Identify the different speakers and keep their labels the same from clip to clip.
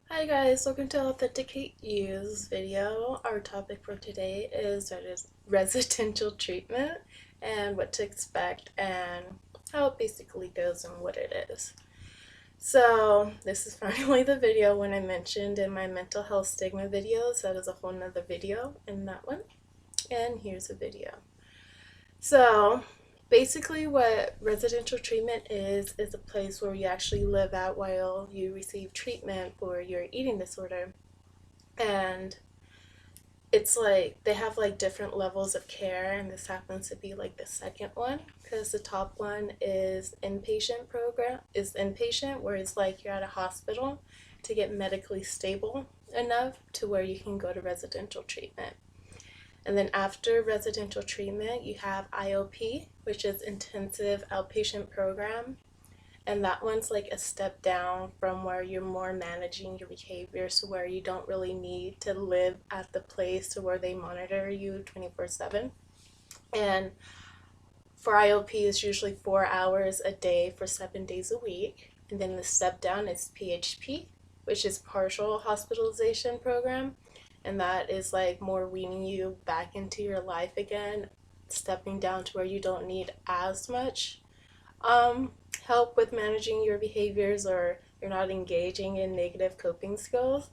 Speaker 1: Hi guys, welcome to Authenticate You's video. Our topic for today is residential treatment and what to expect and how it basically goes and what it is. So this is finally the video when I mentioned in my mental health stigma videos. That is a whole nother video in that one. And here's a video. So basically what residential treatment is a place where you actually live at while you receive treatment for your eating disorder. And it's like they have like different levels of care, and this happens to be like the second one because the top one is inpatient, where it's like you're at a hospital to get medically stable enough to where you can go to residential treatment. And then after residential treatment, you have IOP, which is intensive outpatient program. And that one's like a step down from where you're more managing your behavior, so where you don't really need to live at the place to where they monitor you 24/7. And for IOP, it's usually 4 hours a day for 7 days a week. And then the step down is PHP, which is partial hospitalization program. And that is like more weaning you back into your life again, stepping down to where you don't need as much um, help with managing your behaviors, or you're not engaging in negative coping skills.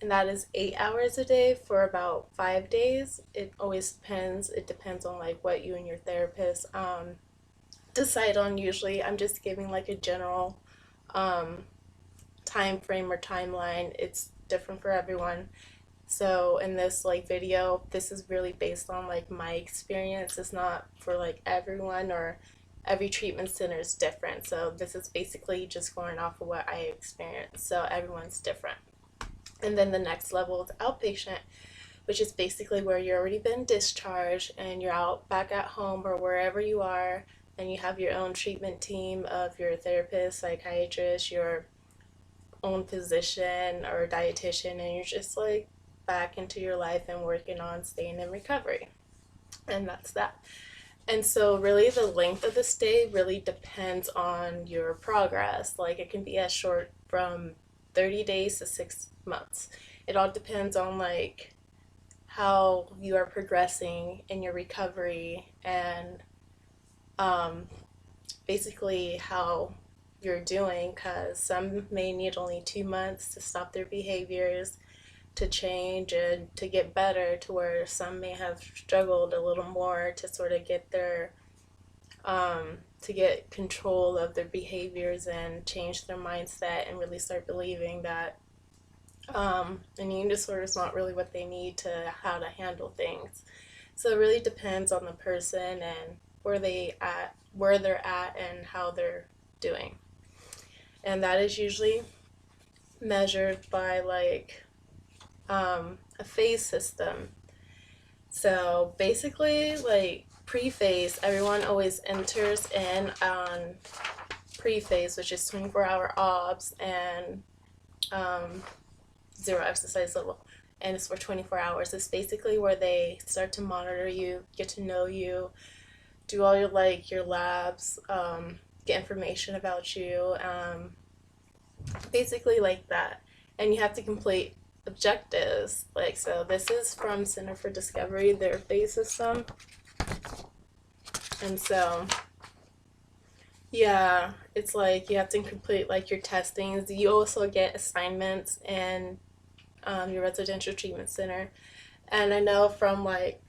Speaker 1: And that is 8 hours a day for about 5 days. It always depends. It depends on like what you and your therapist decide on. Usually, I'm just giving like a general um, time frame or timeline. It's different for everyone. So in this like video, this is really based on like my experience. It's not for like everyone, or every treatment center is different. So this is basically just going off of what I experienced. So everyone's different. And then the next level is outpatient, which is basically where you've already been discharged and you're out back at home or wherever you are, and you have your own treatment team of your therapist, psychiatrist, your own physician or dietitian, and you're just like back into your life and working on staying in recovery. And that's that. And so, really, the length of the stay really depends on your progress. Like, it can be as short from 30 days to 6 months. It all depends on, like, how you are progressing in your recovery, and um, basically how you're doing, because some may need only 2 months to stop their behaviors, to change and to get better, to where some may have struggled a little more to sort of get their to get control of their behaviors and change their mindset and really start believing that an eating disorder is not really what they need to how to handle things. So it really depends on the person and where they're at and how they're doing. And that is usually measured by like a phase system. So basically, like pre-phase, everyone always enters in on pre-phase, which is 24-hour OBS and um, zero exercise level, and it's for 24 hours. It's basically where they start to monitor you, get to know you, do all your labs, get information about you, basically like that. And you have to complete objectives. Like, so this is from Center for Discovery, their phase system. And so yeah, it's like you have to complete like your testings. You also get assignments in your residential treatment center. And I know from like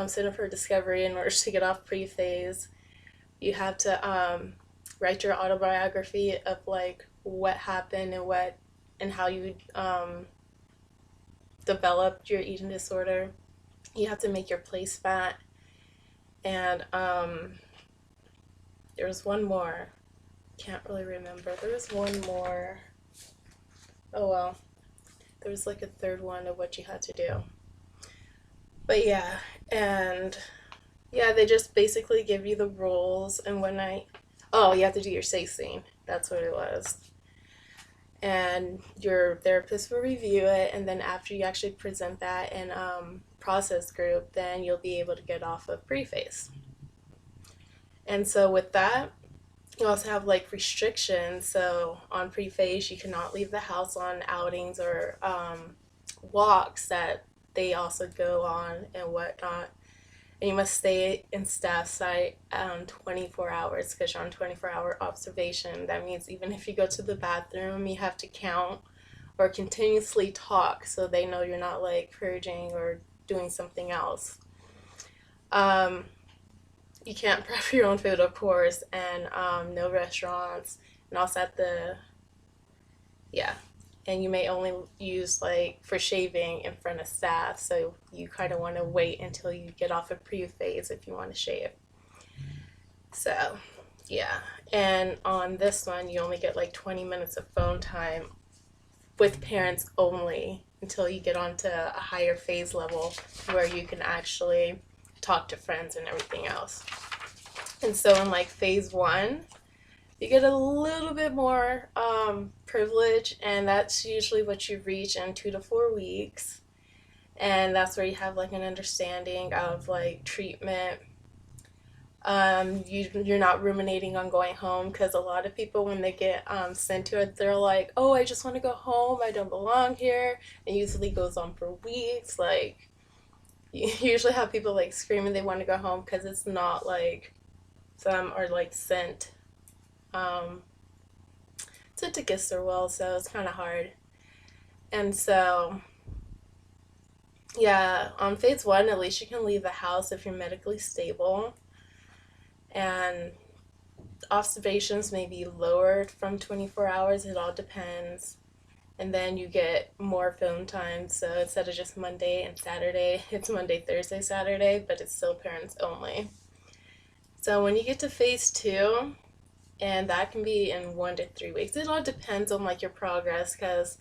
Speaker 1: Center for Discovery, in order to get off pre-phase, you have to write your autobiography of like what happened and what and how you developed your eating disorder. You have to make your place fat, and there was one more. Can't really remember. There was one more. Oh well. There was like a third one of what you had to do. But yeah, and yeah, they just basically give you the rules. And when I, oh, you have to do your safe scene. That's what it was. And your therapist will review it, and then after you actually present that in process group, then you'll be able to get off of preface. And so with that, You also have like restrictions. So on pre-phase, you cannot leave the house on outings or walks that they also go on and whatnot. And you must stay in staff site 24 hours because you're on 24-hour observation. That means even if you go to the bathroom, you have to count or continuously talk so they know you're not like purging or doing something else. Um, you can't prep your own food, of course, and no restaurants, and also at the yeah. And you may only use like for shaving in front of staff, so you kind of want to wait until you get off of pre-phase if you want to shave. So, yeah. And on this one, you only get like 20 minutes of phone time with parents only until you get onto a higher phase level where you can actually talk to friends and everything else. And so in like phase one, you get a little bit more privilege, and that's usually what you reach in 2 to 4 weeks. And that's where you have like an understanding of like treatment. You're not ruminating on going home because a lot of people, when they get sent to it, they're like, oh, I just want to go home. I don't belong here. It usually goes on for weeks. Like, you usually have people like screaming they want to go home because it's not like some are like um, sent against their will, so it's kind of hard. And so, yeah, on phase one, at least you can leave the house if you're medically stable. And observations may be lowered from 24 hours, it all depends. And then you get more phone time, so instead of just Monday and Saturday, it's Monday, Thursday, Saturday, but it's still parents only. So when you get to phase two, and that can be in 1 to 3 weeks, it all depends on like your progress, because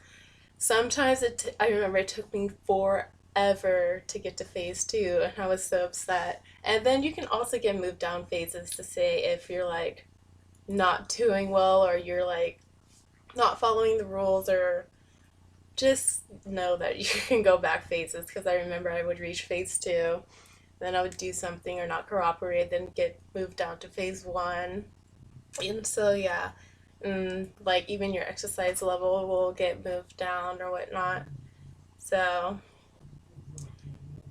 Speaker 1: sometimes I remember it took me forever to get to phase two, and I was so upset. And then you can also get moved down phases to say if you're like not doing well or you're like not following the rules, or just know that you can go back phases, because I remember I would reach phase two, then I would do something or not cooperate, then get moved down to phase one. And so, yeah, like even your exercise level will get moved down or whatnot. So,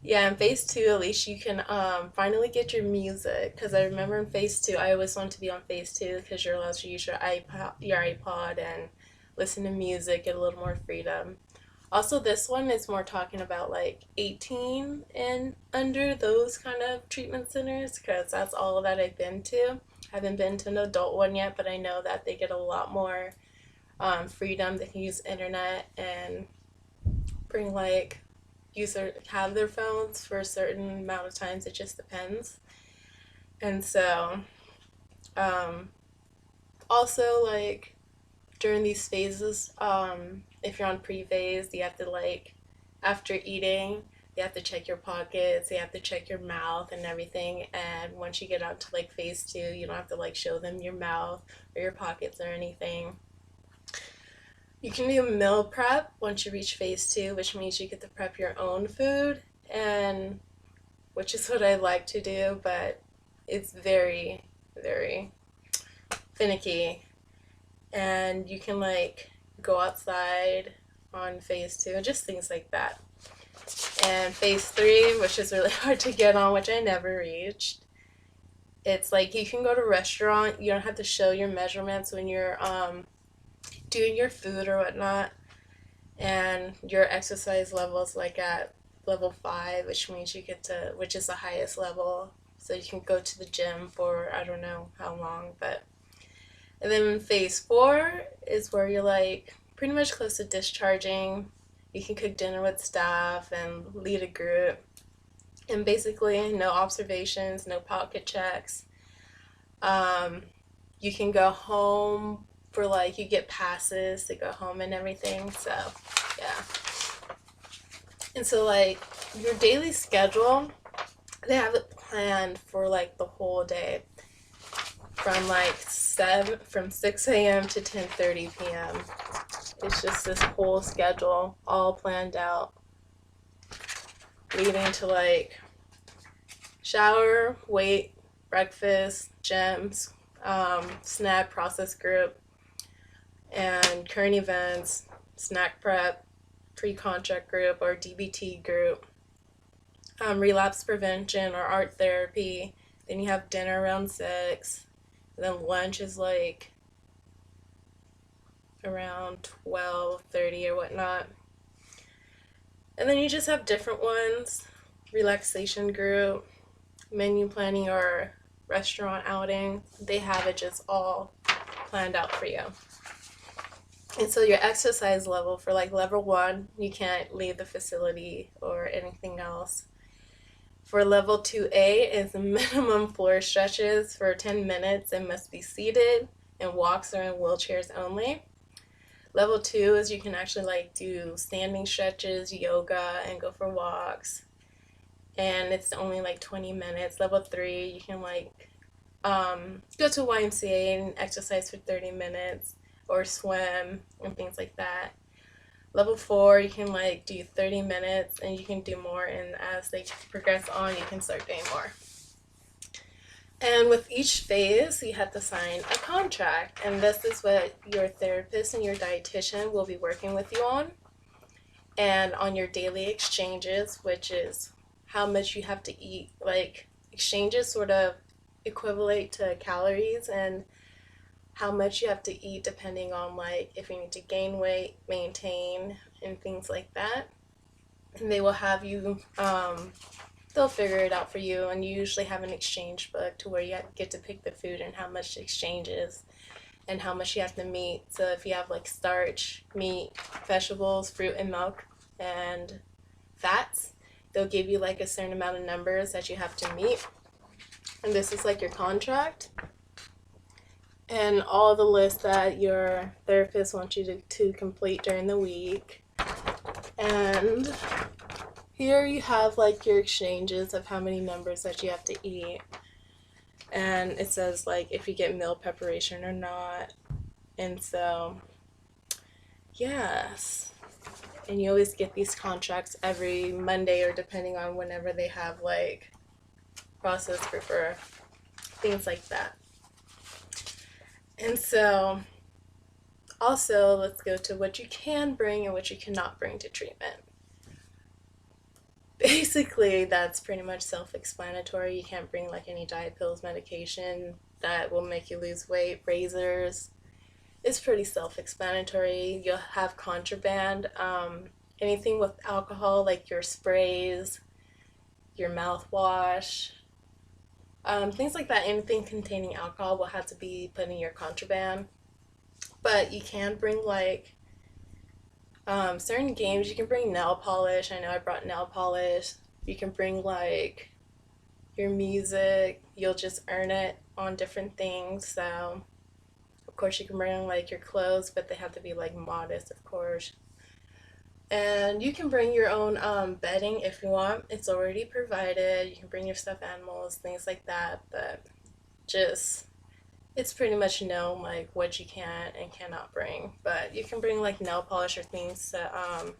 Speaker 1: yeah, in phase two, at least you can finally get your music. Because I remember in phase two, I always wanted to be on phase two because you're allowed to use your iPod and listen to music, get a little more freedom. Also, this one is more talking about like 18 and under, those kind of treatment centers, because that's all that I've been to. I haven't been to an adult one yet, but I know that they get a lot more freedom. They can use internet and bring like have their phones for a certain amount of times. It just depends. And so, um, also like during these phases, if you're on pre-phase, you have to like after eating, you have to check your pockets, you have to check your mouth and everything. And once you get out to like phase two, you don't have to like show them your mouth or your pockets or anything. You can do meal prep once you reach phase two, which means you get to prep your own food, and which is what I like to do, but it's very, very finicky. And you can like go outside on phase two, just things like that. And phase three, which is really hard to get on, which I never reached. It's like you can go to a restaurant, you don't have to show your measurements when you're doing your food or whatnot, and your exercise level is like at level 5, which means you get to, which is the highest level, so you can go to the gym for I don't know how long. But and then phase 4 is where you're like pretty much close to discharging. You can cook dinner with staff and lead a group, and basically no observations, no pocket checks. um, you can go home for like, you get passes to go home and everything. So yeah. And so like your daily schedule, they have it planned for like the whole day from like 6 a.m. to 10:30 p.m. It's just this whole schedule all planned out, leading to like shower, wait, breakfast, gyms, snack process group, and current events, snack prep, pre-contract group or DBT group, relapse prevention or art therapy. Then you have dinner around 6. And then lunch is like around 12:30 or whatnot. And then you just have different ones, relaxation group, menu planning or restaurant outing. They have it just all planned out for you. And so your exercise level for like level 1, you can't leave the facility or anything else. For level 2A is minimum floor stretches for 10 minutes and must be seated, and walks are in wheelchairs only. Level 2 is you can actually like do standing stretches, yoga, and go for walks. And it's only like 20 minutes. Level 3, you can like go to YMCA and exercise for 30 minutes or swim and things like that. Level 4, you can like do 30 minutes and you can do more, and as they progress on, you can start doing more. And with each phase, you have to sign a contract, and this is what your therapist and your dietitian will be working with you on, and on your daily exchanges, which is how much you have to eat. Like, exchanges sort of equivalent to calories and how much you have to eat depending on like if you need to gain weight, maintain, and things like that. And they will have you they'll figure it out for you, and you usually have an exchange book to where you get to pick the food and how much the exchange is and how much you have to meet. So if you have like starch, meat, vegetables, fruit, and milk, and fats, they'll give you like a certain amount of numbers that you have to meet. And this is like your contract and all the lists that your therapist wants you to complete during the week. And here you have like your exchanges of how many numbers that you have to eat. And it says like if you get meal preparation or not. And so, yes. And you always get these contracts every Monday or depending on whenever they have like process group or things like that. And so, also, let's go to what you can bring and what you cannot bring to treatment. Basically, that's pretty much self-explanatory. You can't bring like any diet pills, medication that will make you lose weight, razors. It's pretty self-explanatory. You'll have contraband, anything with alcohol, like your sprays, your mouthwash, things like that. Anything containing alcohol will have to be put in your contraband. But you can bring like certain games. You can bring nail polish. I know I brought nail polish. You can bring like your music. You'll just earn it on different things. So of course you can bring like your clothes, but they have to be like modest, of course. And you can bring your own bedding if you want. It's already provided. You can bring your stuffed animals, things like that. But just it's pretty much known like what you can and cannot bring. But you can bring like nail polish or things to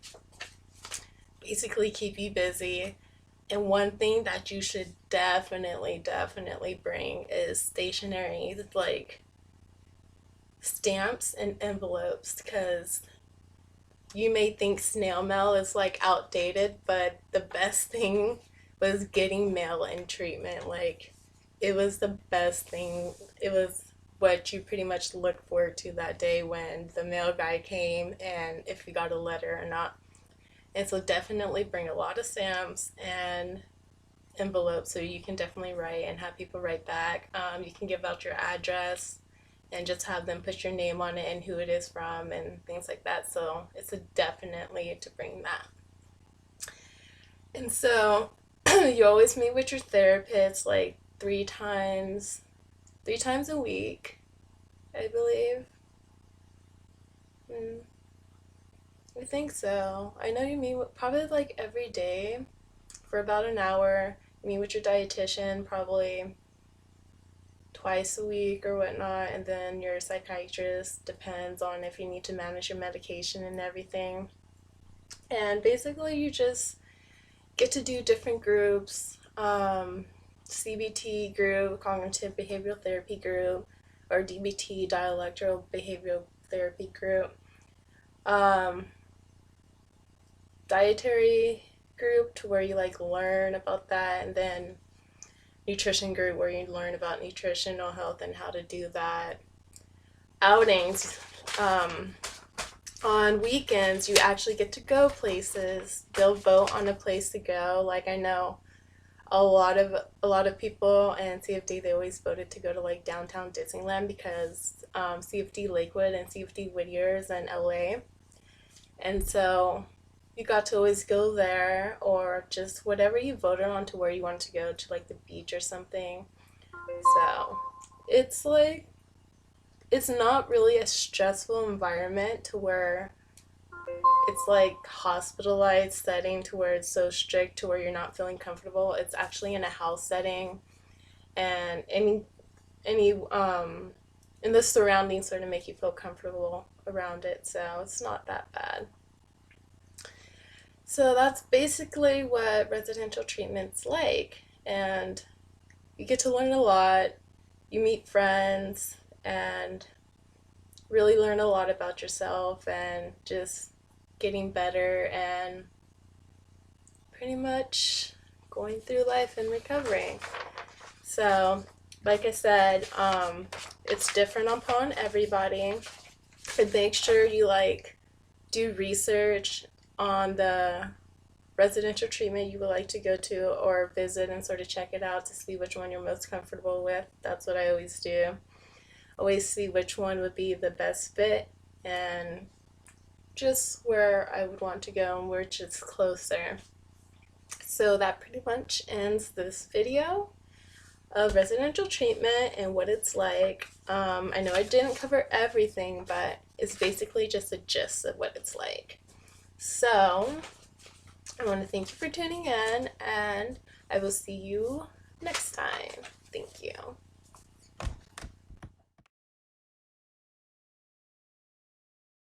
Speaker 1: basically keep you busy. And one thing that you should definitely bring is stationery, like stamps and envelopes, because you may think snail mail is like outdated, but the best thing was getting mail in treatment. Like, it was the best thing. It was what you pretty much looked forward to that day when the mail guy came and if you got a letter or not. And so definitely bring a lot of stamps and envelopes so you can definitely write and have people write back. You can give out your address and just have them put your name on it and who it is from and things like that. So it's a definitely to bring that. And so you always meet with your therapist like three times a week, I believe. I think so. I know you meet probably like every day for about an hour. You meet with your dietitian probably twice a week or whatnot, and then your psychiatrist depends on if you need to manage your medication and everything. And basically, you just get to do different groups, CBT group, cognitive behavioral therapy group, or DBT, dialectical behavioral therapy group, um, dietary group to where you like learn about that, and then nutrition group where you learn about nutritional health and how to do that. Outings. On weekends, you actually get to go places. They'll vote on a place to go. Like I know a lot of people and CFD, they always voted to go to like downtown Disneyland because CFD Lakewood and CFD Whittier is in LA, and so you got to always go there, or just whatever you voted on to where you wanted to go to, like the beach or something. So it's like it's not really a stressful environment to where it's like hospitalized setting to where it's so strict to where you're not feeling comfortable. It's actually in a house setting, and any in the surroundings sort of make you feel comfortable around it, so it's not that bad. So that's basically what residential treatment's like, and you get to learn a lot. You meet friends and really learn a lot about yourself and just getting better and pretty much going through life and recovering. So, like I said, it's different upon everybody. And make sure you like do research on the residential treatment you would like to go to or visit and sort of check it out to see which one you're most comfortable with. That's what I always do. Always see which one would be the best fit and just where I would want to go and which is closer. So that pretty much ends this video of residential treatment and what it's like. I know I didn't cover everything, but it's basically just a gist of what it's like. So I want to thank you for tuning in, and I will see you next time. Thank you.